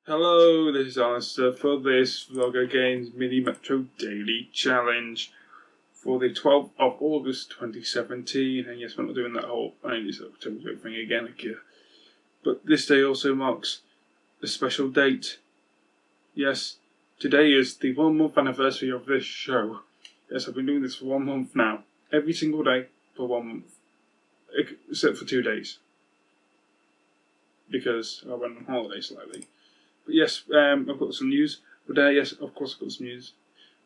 Hello, this is Alistair for this Vlogger Games Mini Metro Daily Challenge for the 12th of August 2017. And yes, we're not doing that whole October thing again here. But this day also marks a special date. Yes, today is the 1 month anniversary of this show. Yes, I've been doing this for 1 month now. Every single day for 1 month. Except for 2 days. Because I went on holiday slightly. But yes, I've got some news. But yes, of course I've got some news.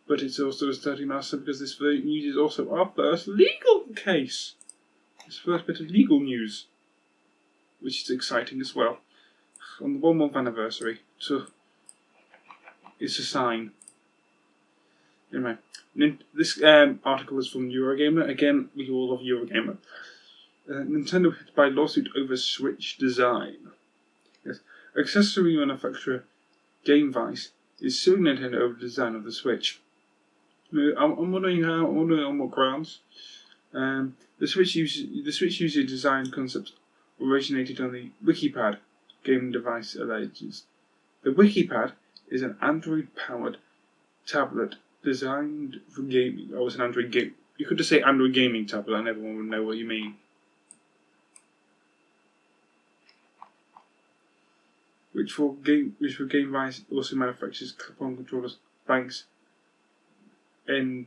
But it's also a sturdy master because this news is also our first legal case. It's the first bit of legal news. Which is exciting as well. On the 1 month anniversary. So it's a sign. Anyway, this article is from Eurogamer. Again, we all love Eurogamer. Nintendo hit by lawsuit over Switch design. Yes. Accessory manufacturer GameVice is suing Nintendo over the design of the Switch. I'm wondering on what grounds. The Switch user design concept originated on the WikiPad gaming device alleges. The WikiPad is an Android-powered tablet designed for gaming. Oh, it's an Android game. You could just say Android gaming tablet, and everyone would know what you mean. Which for GameVice also manufactures clip-on controllers, Banks, Engadget.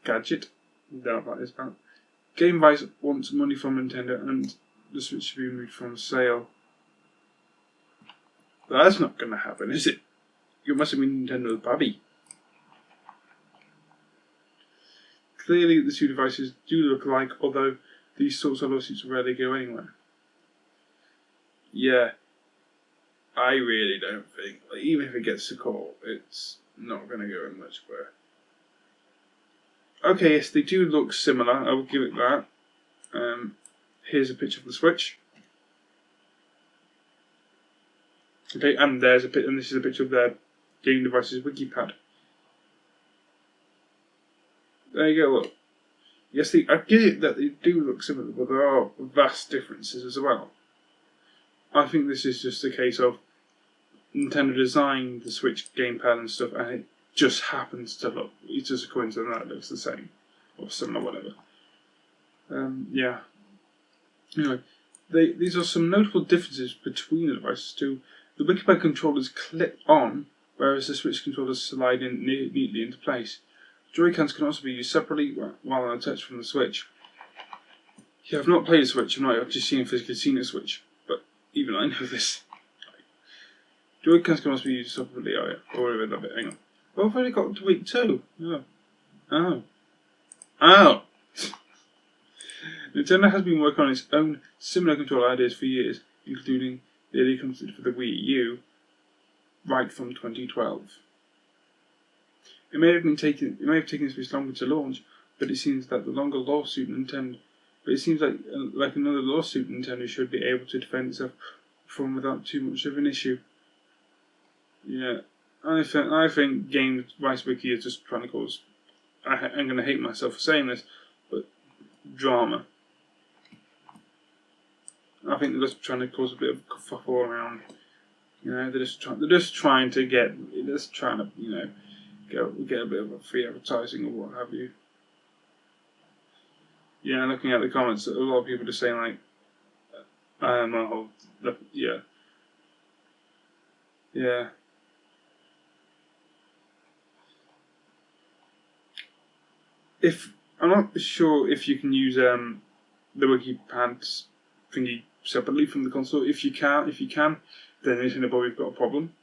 Don't know what that is about. GameVice wants money from Nintendo, and the Switch should be removed from sale. But that's not going to happen, is it? You must have been Nintendo's baby. Clearly, the two devices do look alike, although these sorts of lawsuits rarely go anywhere. Yeah. I really don't think, even if it gets to court, it's not going to go in much where. Okay, yes, they do look similar, I will give it that. Here's a picture of the Switch. Okay, and there's and this is a picture of their gaming device's WikiPad. There you go, look. Yes, I get it that they do look similar, but there are vast differences as well. I think this is just a case of Nintendo designed the Switch gamepad and stuff, and it just happens to look. It's just a coincidence that it looks the same or similar, whatever. Yeah. Anyway, these are some notable differences between the devices too. The WikiPad controllers clip on, whereas the Switch controllers slide in neatly into place. Joy-Cons can also be used separately while unattached from the Switch. Yeah, I've not played a Switch. I've just physically seen a Switch, but even I know this. Joy-Cons can also be used separately. Oh yeah, or a bit. Hang on. Well, I've already got to week 2. Oh. Nintendo has been working on its own similar controller ideas for years, including the early concept for the Wii U, right from 2012. It may have taken this longer to launch, but it seems that like another lawsuit, Nintendo should be able to defend itself from without too much of an issue. Yeah, I think GameVice Wiki is just trying to cause. I'm going to hate myself for saying this, but drama. I think they're just trying to cause a bit of kerfuffle all around. They're just trying to get a bit of a free advertising or what have you. Yeah, looking at the comments, a lot of people are just saying like, yeah. I'm not sure if you can use the WikiPad thingy separately from the console. If you can, then Nintendo probably got a problem.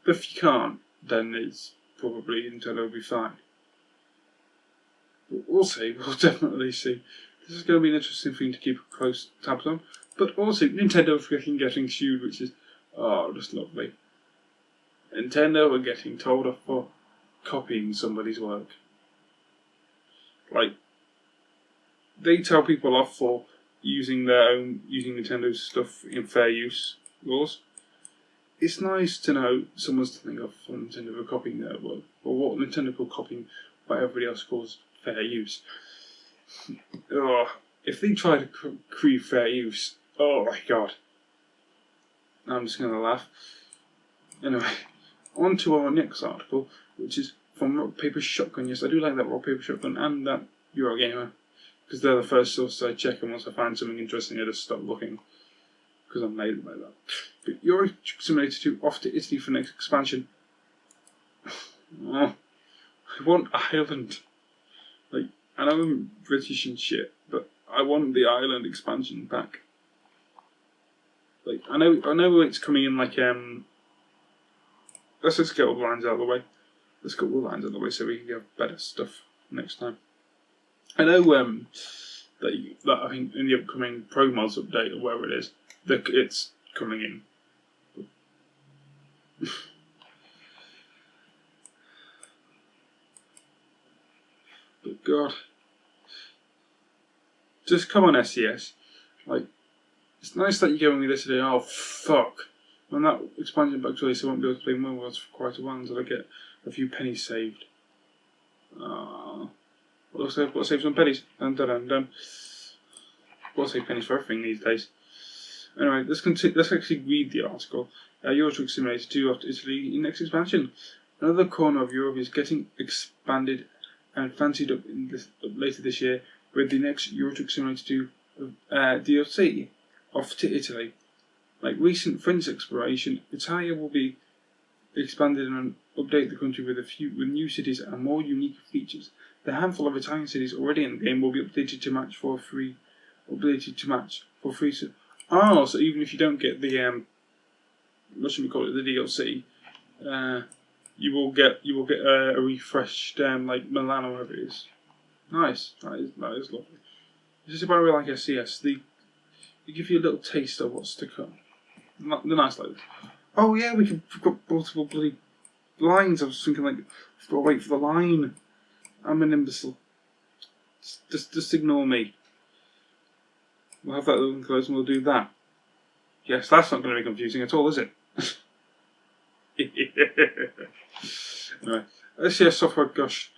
But if you can't, then it's probably Nintendo will be fine. But we'll see. We'll definitely see. This is going to be an interesting thing to keep close tabs on. But also, Nintendo freaking getting sued, which is just lovely. Nintendo are getting told off for copying somebody's work. Like, they tell people off for using Nintendo's stuff in fair use laws. It's nice to know someone's telling off for Nintendo for copying their work, or what Nintendo for copying what everybody else calls fair use. If they try to create fair use, oh my god. I'm just going to laugh. Anyway, on to our next article, which is from Rock Paper Shotgun. Yes, I do like that Rock Paper Shotgun and that Eurogamer, because they're the first sources I check, and once I find something interesting I just stop looking, because I'm lazy like that. But Euro Truck Simulator 2 off to Italy for next expansion. Oh, I want Ireland. Like, I know I'm British and shit, but I want the Ireland expansion back. Like, I know it's coming in like let's just get all the lines out of the way. Let's get all the lines out of the way so we can get better stuff next time. I know that I think in the upcoming Pro Mods update or wherever it is, that it's coming in. But God, just come on, SCS. Like, it's nice that you're going with this today. Oh fuck! When that expansion pack's released, I won't be able to play Mobile Worlds for quite a while until I get a few pennies saved. Well, looks like I've got to save some pennies. Dun dun dun dun. I've got to save pennies for everything these days. Anyway, let's actually read the article. Euro Truck Simulator 2 off to Italy in next expansion. Another corner of Europe is getting expanded and fancied up later this year with the next Euro Truck Simulator 2 DLC off to Italy. Like recent French exploration, Italia will be expanded and update the country with new cities and more unique features. The handful of Italian cities already in the game will be updated to match for free. Oh, so even if you don't get the what should we call it, the DLC, you will get a refreshed like Milan or whatever it is. Nice, that is lovely. This is about like SCS. They give you a little taste of what's to come. The nice like this. Oh yeah, we've got multiple bloody lines. I was thinking like, I've got to wait for the line. I'm an imbecile. Just ignore me. We'll have that little close and we'll do that. Yes, that's not going to be confusing at all, is it? Anyway, SCS Software Gush.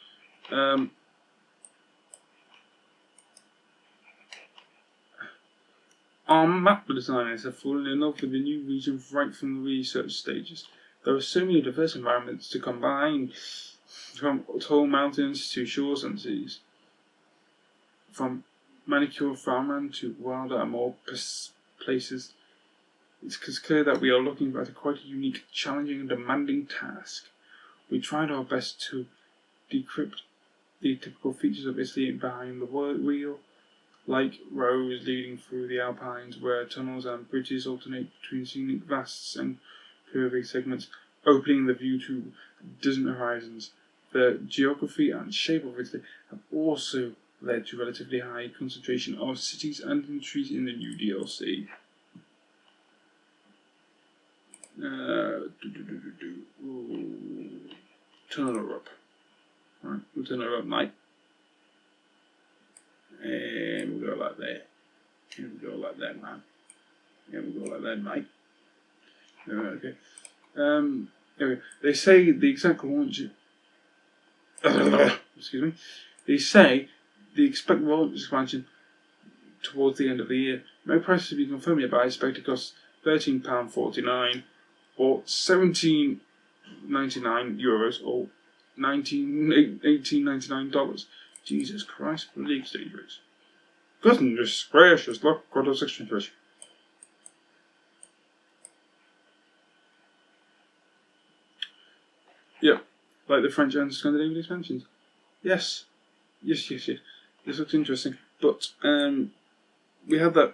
Our map designers have fallen in love with the new region right from the research stages. There are so many diverse environments to combine, from tall mountains to shores and seas, from manicured farmland to wilder and more places. It's clear that we are looking at quite a unique, challenging and demanding task. We tried our best to decrypt the typical features of Italy behind the wheel, like roads leading through the Alpines where tunnels and bridges alternate between scenic vasts and curvy segments, opening the view to distant horizons. The geography and shape of Italy have also led to relatively high concentration of cities and industries in the new DLC. Turn her up. Right, we'll turn her up, mate. And we'll go like that. And we'll go like that, man. And we'll go like that, mate. Okay. Anyway, they say the exact launch. Excuse me. They say the expected launch expansion towards the end of the year. No price to be confirmed yet, but I expect it costs £13.49 or €17.99 or $18.99. Jesus Christ, bloody exchange rates. Goodness gracious, look at those exchange rates. Yeah, like the French and Scandinavian expansions. Yes. This looks interesting. But we had that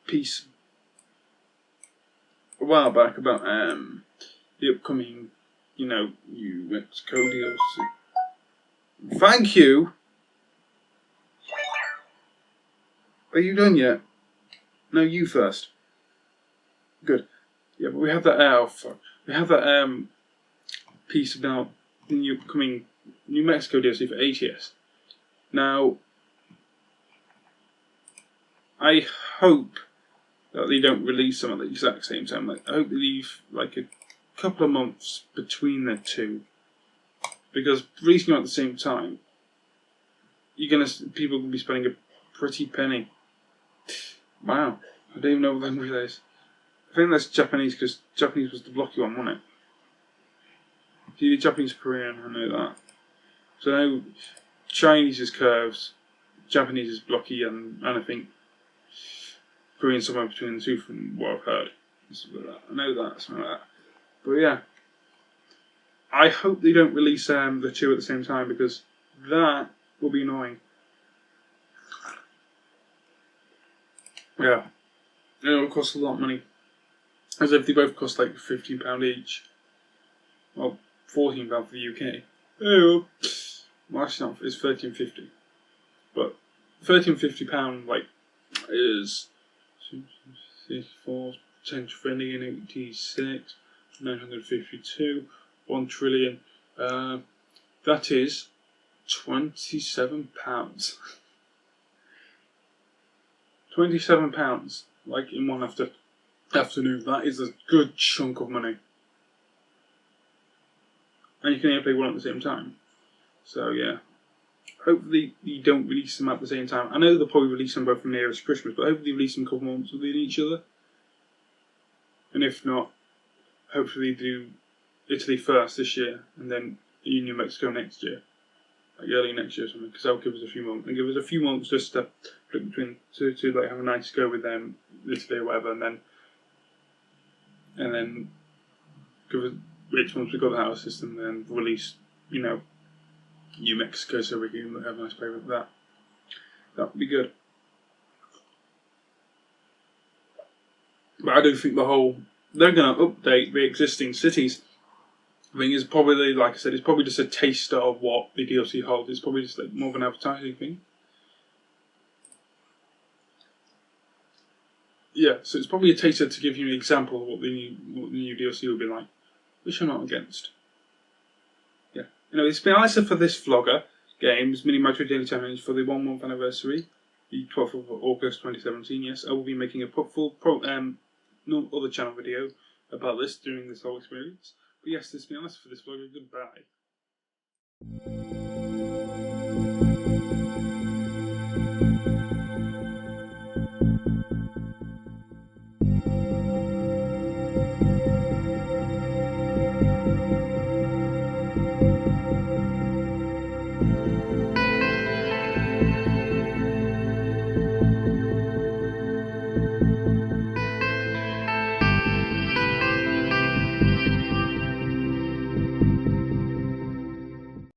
piece a while back about the upcoming, new Mexico DLC. Thank you. Are you done yet? No, you first. Good. Yeah, but we have that. We have that piece about the new upcoming New Mexico DLC for ATS. Now, I hope that they don't release them at the exact same time. I hope they leave like a couple of months between the two, because releasing them at the same time, people will be spending a pretty penny. Wow, I don't even know what language that is. I think that's Japanese, because Japanese was the blocky one, wasn't it? The Japanese Korean, I know that. So I know Chinese is curves, Japanese is blocky, and I think Korean somewhere between the two from what I've heard. Like that. I know that, something like that. But yeah, I hope they don't release the two at the same time because that will be annoying. Yeah, it will cost a lot of money. As if they both cost like £15 each. Well, £14 for the UK. Oh, well, actually not. It's £13.50. But £13.50 like is 34, 10 trillion, 86, 952, 1 trillion. That is £27. £27, like in one afternoon. That is a good chunk of money. And you can only play one at the same time. So yeah. Hopefully you don't release them at the same time. I know they'll probably release them both from nearest Christmas, but hopefully release them a couple months within each other. And if not, hopefully do Italy first this year, and then EU Mexico next year. Like early next year or something, because that'll give us a few months. And give us a few months just to flip between, to like have a nice go with them, Italy or whatever, and then give us which once we got the house system, then release, New Mexico, so we can have a nice play with that. That would be good. But I do think they're going to update the existing cities. I think it's probably, like I said, it's probably just a taster of what the DLC holds. It's probably just like more of an advertising thing. Yeah, so it's probably a taster to give you an example of what the new DLC will be like, which I'm not against. Yeah. Anyway, it's been Alistair for this Vlogger Games Mini Metro Daily Challenge for the 1 month anniversary, the 12th of August 2017. Yes, I will be making a no other channel video about this during this whole experience. But yes, this has been Alistair for this Vlogger. Goodbye.